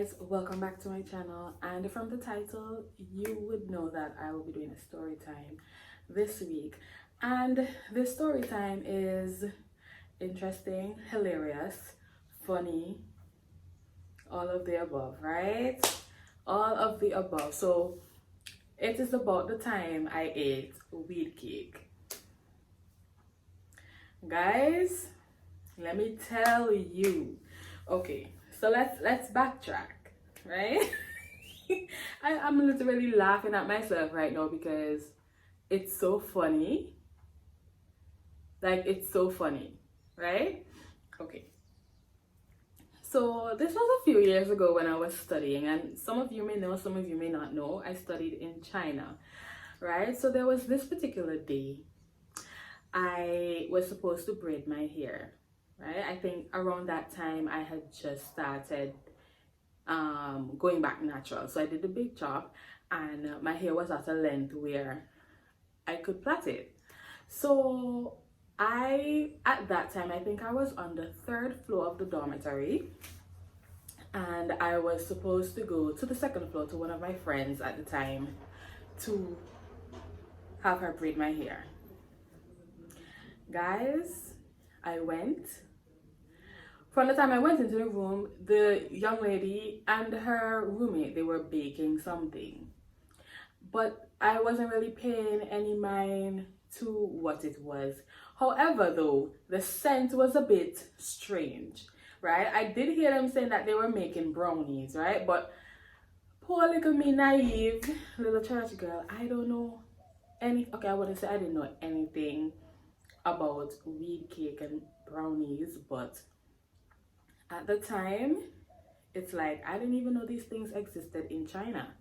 guys, welcome back to my channel, and from the title you would know that I will be doing a story time this week. And this story time is interesting, hilarious, funny, all of the above, right? All of the above. So it is about the time I ate weed cake. Guys, let me tell you. Okay, so let's backtrack, right? I'm literally laughing at myself right now because it's so funny. Like, it's so funny, right? Okay. So this was a few years ago when I was studying, and some of you may know, some of you may not know, I studied in China, right? So there was this particular day I was supposed to braid my hair, right? I think around that time I had just started going back natural. So I did the big chop, and my hair was at a length where I could plait it. So at that time, I think I was on the third floor of the dormitory, and I was supposed to go to the second floor to one of my friends at the time to have her braid my hair. Guys, I went. From the time I went into the room, the young lady and her roommate, they were baking something. But I wasn't really paying any mind to what it was. However, though, the scent was a bit strange, right? I did hear them saying that they were making brownies, right? But poor little me, naive little church girl, I don't know okay, I wouldn't say I didn't know anything about weed cake and brownies, but at the time, it's like I didn't even know these things existed in China,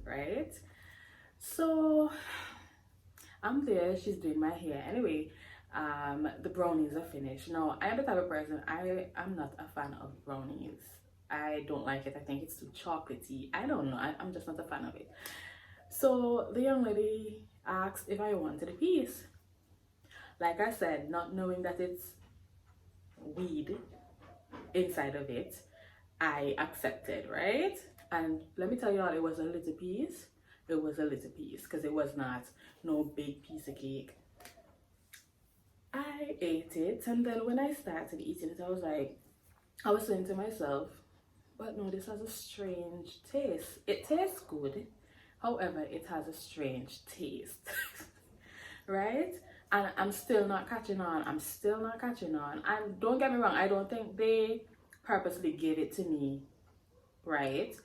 right? So I'm there, she's doing my hair. Anyway, the brownies are finished. Now, I am the type of person, I'm not a fan of brownies. I don't like it. I think it's too chocolatey. I don't know. I'm just not a fan of it. So the young lady asked if I wanted a piece. Like I said, not knowing that it's weed inside of it, I accepted, right? And let me tell you all, it was a little piece. It was a little piece because it was not no big piece of cake. I ate it, and then when I started eating it, I was saying to myself, but no, this has a strange taste. It tastes good, however, it has a strange taste. Right? And I'm still not catching on. I'm still not catching on. And don't get me wrong, I don't think they purposely gave it to me, right,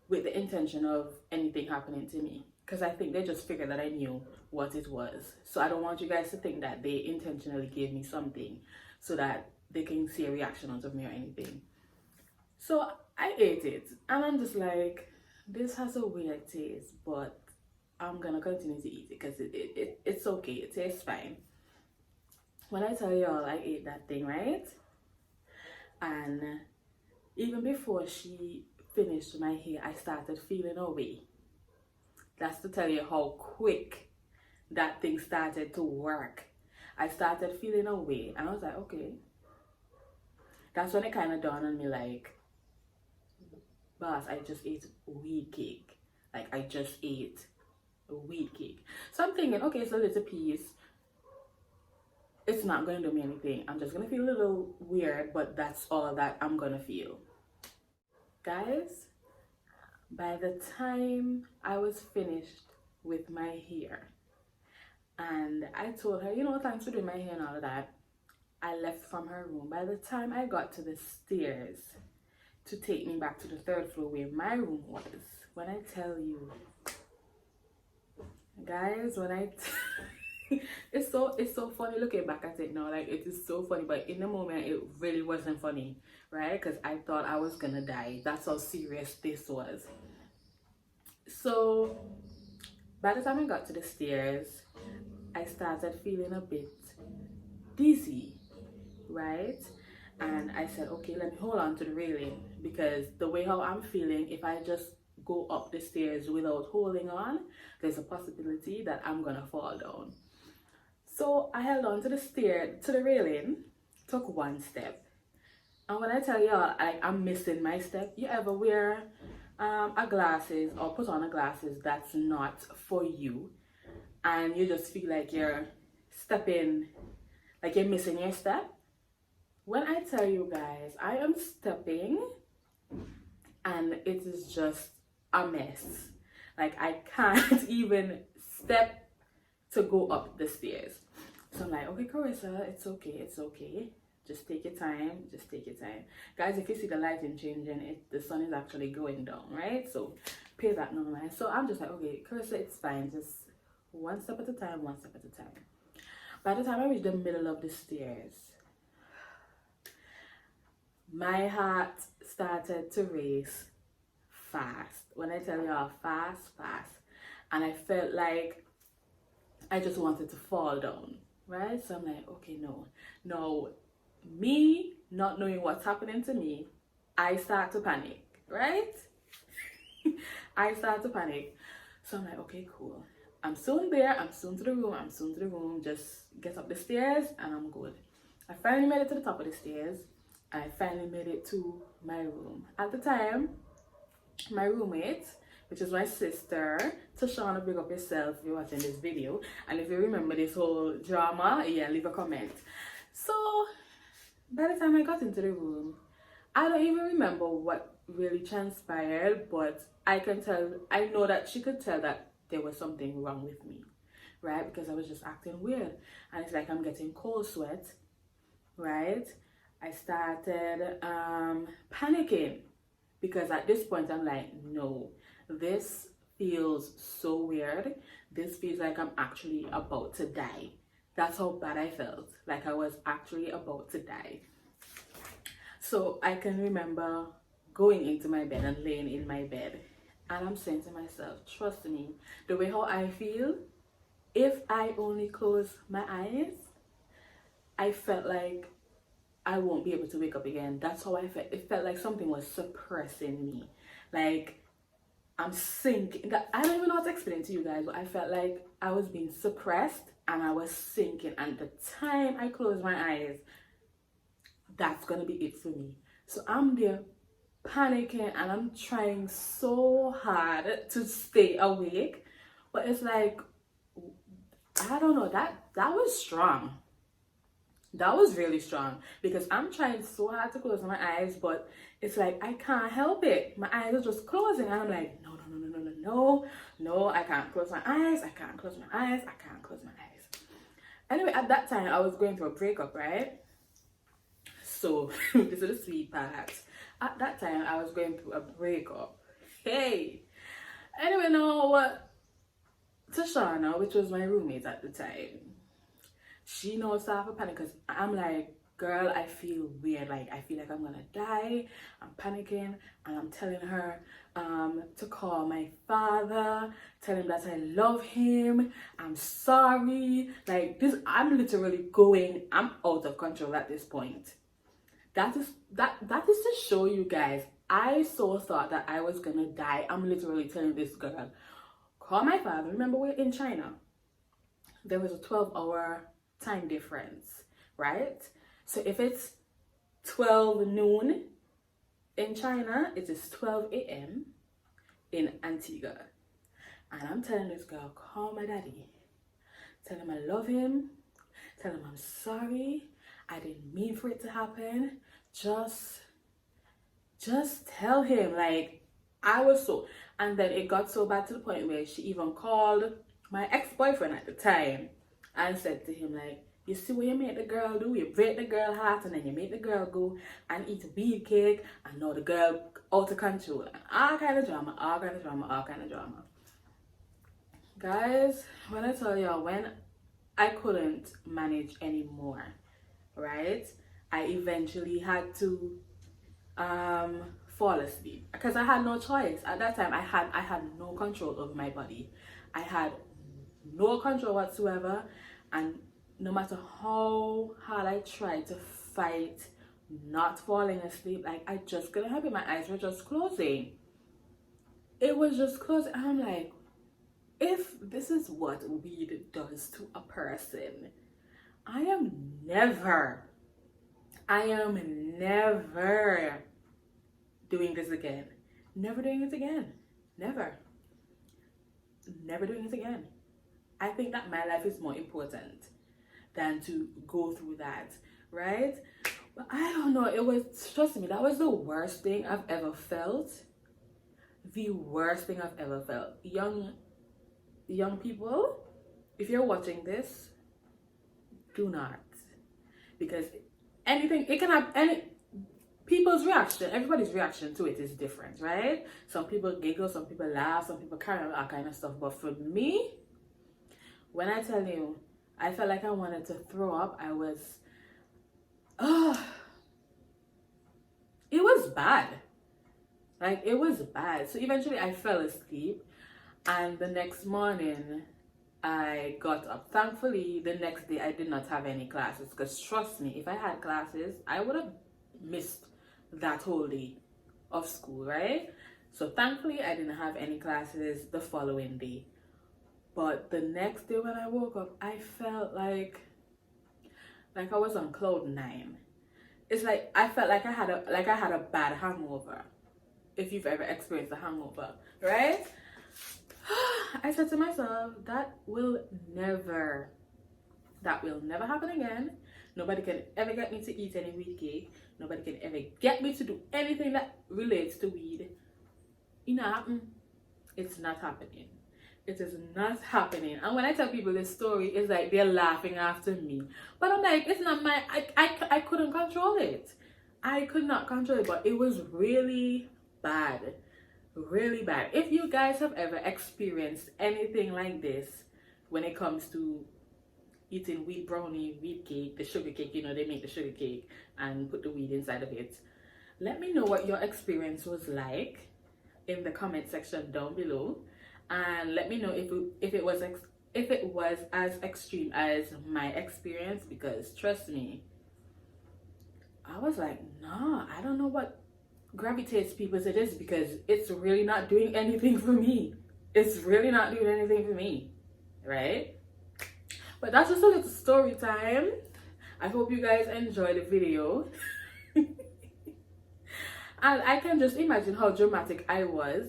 with the intention of anything happening to me. Because I think they just figured that I knew what it was. So I don't want you guys to think that they intentionally gave me something so that they can see a reaction out of me or anything. So I ate it, and I'm just like, this has a weird taste, but I'm gonna continue to eat it because it's okay, it tastes fine. When I tell y'all, I ate that thing, right? And even before she finished my hair, I started feeling away. That's to tell you how quick that thing started to work. I started feeling away, and I was like, okay. That's when it kind of dawned on me, like, boss, I just ate weed cake. Like, I just ate a weed cake. So I'm thinking, okay, it's a little piece. It's not going to do me anything. I'm just going to feel a little weird, but that's all that I'm going to feel. Guys, by the time I was finished with my hair, and I told her, you know, thanks for doing my hair and all of that, I left from her room. By the time I got to the stairs to take me back to the third floor where my room was, when I tell you, guys, it's so funny looking back at it now. Like, it is so funny, but in the moment it really wasn't funny, right? Because I thought I was gonna die. That's how serious this was. So by the time I got to the stairs, I started feeling a bit dizzy, right? And I said, okay, let me hold on to the railing, because the way how I'm feeling, if I just go up the stairs without holding on, there's a possibility that I'm gonna fall down. So I held on to the railing, took one step, And when I tell y'all, I'm missing my step, you ever wear a glasses or put on a glasses that's not for you, and you just feel like you're stepping, like you're missing your step? When I tell you guys, I am stepping and it is just a mess. Like I can't even step to go up the stairs. So I'm like, okay, Kerisa, it's okay, it's okay. Just take your time, just take your time. Guys, if you see the lighting changing, the sun is actually going down, right? So pay that no mind. So I'm just like, okay, Kerisa, it's fine. Just one step at a time, one step at a time. By the time I reach the middle of the stairs, my heart started to race fast. When I tell y'all, fast. And I felt like I just wanted to fall down, right? So I'm like, okay, no. Me not knowing what's happening to me, I start to panic, right? I start to panic. So I'm like, okay, cool. I'm soon there. I'm soon to the room. Just get up the stairs and I'm good. I finally made it to the top of the stairs. I finally made it to my room. At the time, my roommate, which is my sister, Tashana, big up yourself if you're watching this video. And if you remember this whole drama, yeah, leave a comment. So, by the time I got into the room, I don't even remember what really transpired, but I know that she could tell that there was something wrong with me, right? Because I was just acting weird. And it's like I'm getting cold sweat, right? I started panicking because at this point I'm like, no, this feels so weird. This feels like I'm actually about to die. That's how bad I felt, like I was actually about to die. So I can remember going into my bed and laying in my bed, and I'm saying to myself, trust me, the way how I feel, if I only close my eyes, I felt like I won't be able to wake up again. That's how I felt. It felt like something was suppressing me. Like I'm sinking. I don't even know how to explain it to you guys, but I felt like I was being suppressed and I was sinking. And the time I closed my eyes, that's gonna be it for me. So I'm there panicking and I'm trying so hard to stay awake. But it's like, I don't know, that was strong. That was really strong because I'm trying so hard to close my eyes, but it's like I can't help it. My eyes are just closing and I'm like, no, I can't close my eyes. I can't close my eyes. Anyway, at that time, I was going through a breakup, right? So this is the sweet part. At that time, I was going through a breakup. Hey. Anyway, now, Tashana, which was my roommate at the time, she knows I have a panic because I'm like, girl, I feel weird. Like, I feel like I'm gonna die. I'm panicking and I'm telling her to call my father, tell him that I love him. I'm sorry. Like this, I'm literally I'm out of control at this point. That is to show you guys, I so thought that I was gonna die. I'm literally telling this girl, call my father. Remember, we're in China. There was a 12-hour time difference, right? So if it's 12 noon in China, it is 12 a.m. in Antigua. And I'm telling this girl, call my daddy. Tell him I love him. Tell him I'm sorry. I didn't mean for it to happen. Just tell him. Like, I was so... And then it got so bad to the point where she even called my ex-boyfriend at the time and said to him, like, you see what you make the girl do? You break the girl heart and then you make the girl go and eat a weed cake and now the girl out of control. And all kind of drama. Guys, when I tell y'all, when I couldn't manage anymore, right? I eventually had to fall asleep because I had no choice. At that time, I had no control over my body. I had no control whatsoever, and no matter how hard I tried to fight not falling asleep, like I just couldn't help it. My eyes were just closing. It was just closing. And I'm like, if this is what weed does to a person, I am never I am never doing this again. Never doing it again. Never. Never doing it again. I think that my life is more important than to go through that, right? But I don't know, it was, trust me, that was the worst thing I've ever felt. The worst thing I've ever felt. Young people, if you're watching this, do not. Because anything, it can have any, people's reaction, everybody's reaction to it is different, right? Some people giggle, some people laugh, some people carry on all kind of stuff. But for me, when I tell you, I felt like I wanted to throw up. I was, it was bad. Like, it was bad. So eventually I fell asleep, and the next morning I got up. Thankfully, the next day I did not have any classes, because trust me, if I had classes, I would have missed that whole day of school, right? So thankfully I didn't have any classes the following day. But the next day when I woke up, I felt like I was on cloud 9. It's like I felt like I had a bad hangover. If you've ever experienced a hangover, right? I said to myself, that will never happen again. Nobody can ever get me to eat any weed cake. Nobody can ever get me to do anything that relates to weed. You know, it's not happening. It is not happening. And when I tell people this story, it's like they're laughing after me. But I'm like, it's not my, I couldn't control it. I could not control it, but it was really bad. Really bad. If you guys have ever experienced anything like this when it comes to eating wheat brownie, wheat cake, the sugar cake, you know, they make the sugar cake and put the weed inside of it, let me know what your experience was like in the comment section down below, and let me know if it was as extreme as my experience, because trust me, I was like, nah, I don't know what gravitates people to this, because it's really not doing anything for me. It's really not doing anything for me, right? But that's just a little story time. I hope you guys enjoyed the video. And I can just imagine how dramatic I was,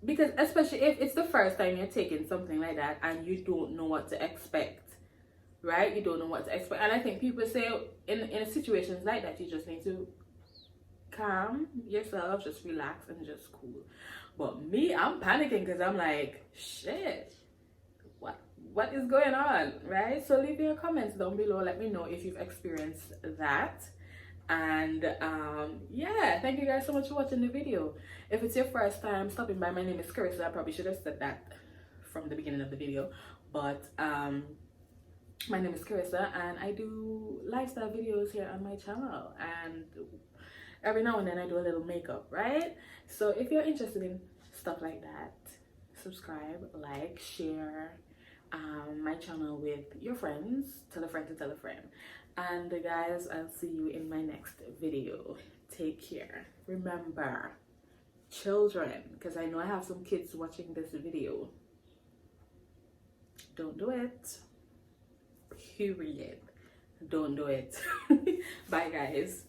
because especially if it's the first time you're taking something like that and you don't know what to expect, right? You don't know what to expect. And I think people say in situations like that, you just need to calm yourself, just relax and just cool. But me, I'm panicking because I'm like, shit, what is going on, right? So leave your comments down below. Let me know if you've experienced that. And yeah, thank you guys so much for watching the video. If it's your first time stopping by, my name is Kerisa. I probably should have said that from the beginning of the video, but my name is Kerisa, and I do lifestyle videos here on my channel, and every now and then I do a little makeup, right? So if you're interested in stuff like that, subscribe, like, share my channel with your friends, tell a friend to tell a friend. And guys, I'll see you in my next video. Take care. Remember, children, because I know I have some kids watching this video, don't do it. Period. Don't do it. Bye guys.